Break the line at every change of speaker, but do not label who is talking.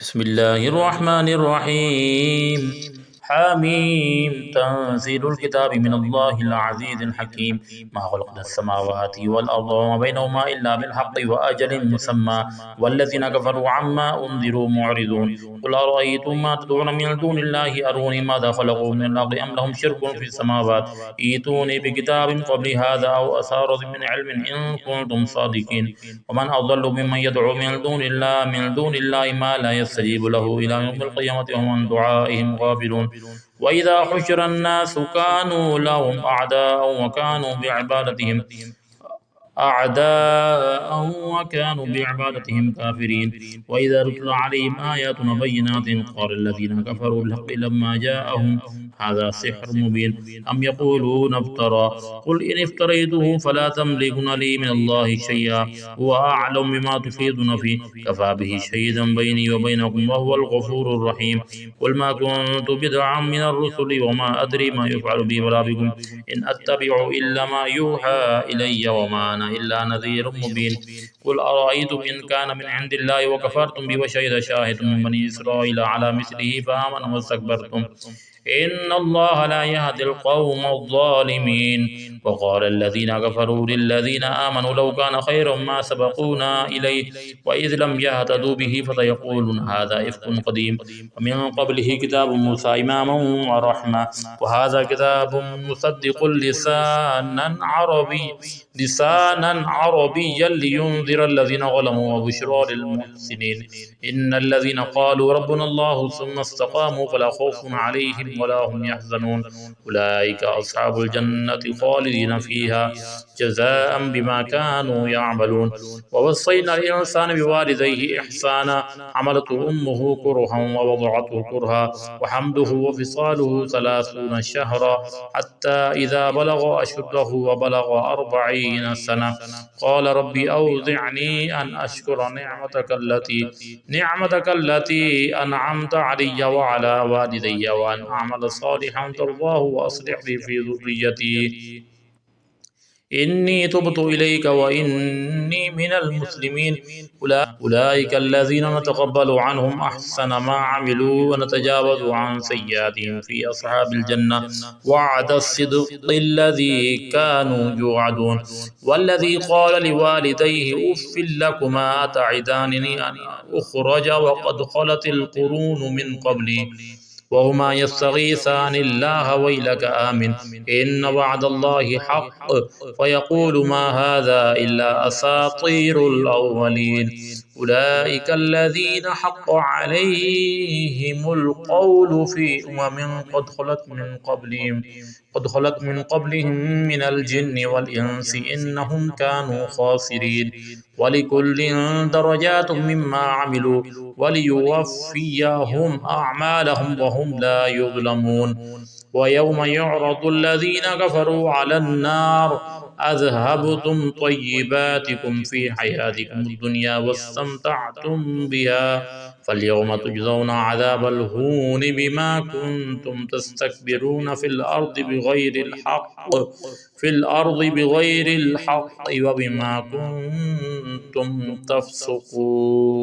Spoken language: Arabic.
بسم الله الرحمن الرحيم. حميم. تنزيل الكتاب من الله العزيز الحكيم. ما خلقنا السماوات والأرض وما بينهما إلا بالحق وأجل مسمى والذين كفروا عما أنذروا معرضون. قل أرأيتم ما تدعون من دون الله أروني ماذا خلقوا من الأرض أم لهم شرك في السماوات ائتوني بكتاب قبل هذا أو أثارة من علم إن كنتم صادقين. ومن أضل ممن يدعو من دون الله ما لا يستجيب له إلى يوم القيامة وهم عن دعائهم غافلون. وإذا حشر الناس كانوا لهم أعداء وكانوا بعبادتهم كافرين. وإذا تتلى عليهم آياتنا بينات قال الذين كفروا بالحق لما جاءهم هذا سحر مبين أم يقولون افترى قل إن افتريته فلا تملكون لي من الله شيئا هو أعلم بما تفيضون فيه كفى به شهيدا بيني وبينكم وهو الغفور الرحيم. قل ما كنت بدعا من الرسل وما أدري ما يفعل بي ولا بكم إن أتبع إلا ما يوحى إلي وما أنا إلا نذير مبين. قل أرأيتم إن كان من عند الله وكفرتم به وشهد شاهد من بني إسرائيل على مثله فآمن واستكبرتم إن الله لا يهدي القوم الظالمين. وقال الذين كفروا للذين آمنوا لو كان خيرا ما سبقونا إليه وإذ لم يهتدوا به فسيقولون هذا إفك قديم ومن قبله كتاب موسى إماما ورحمة وهذا كتاب مصدق لسانا عربيا لينذر الذين ظلموا وبشرى للمحسنين. إن الذين قالوا ربنا الله ثم استقاموا فلا خوف عليهم ولا هم يحزنون أولئك أصحاب الجنة خالدين فيها جزاء بما كانوا يعملون. ووصينا الإنسان بوالديه إحسانا حملته أمه كرها ووضعته كرها وحمله وفصاله 30 شهرا حتى إذا بلغ أشده وبلغ 40 سنة قال ربي أوزعني أن أشكر نعمتك التي أنعمت علي وعلى والدي وأن أعمل صالحا ترضاه وأصلح لي في ذريتي إني تبت إليك وإني من المسلمين. أولئك الذين نتقبل عنهم أحسن ما عملوا ونتجاوز عن سيئاتهم في أصحاب الجنة وعد الصدق الذي كانوا يوعدون. والذي قال لوالديه أف لكما أتعدانني أن أخرج وقد خلت القرون من قبلي وهما يستغيثان الله ويلك آمن إن وعد الله حق فيقول ما هذا إلا أساطير الأولين. أولئك الذين حق عليهم القول في قد خلت من قبلهم من الجن والإنس إنهم كانوا خاسرين. ولكل درجات مما عملوا وليوفيهم أعمالهم وهم لا يظلمون. ويوم يعرض الذين كفروا على النار أذهبتم طيباتكم في حياتكم الدنيا واستمتعتم بها فاليوم تجزون عذاب الهون بما كنتم تستكبرون في الأرض بغير الحق وبما كنتم تفسقون.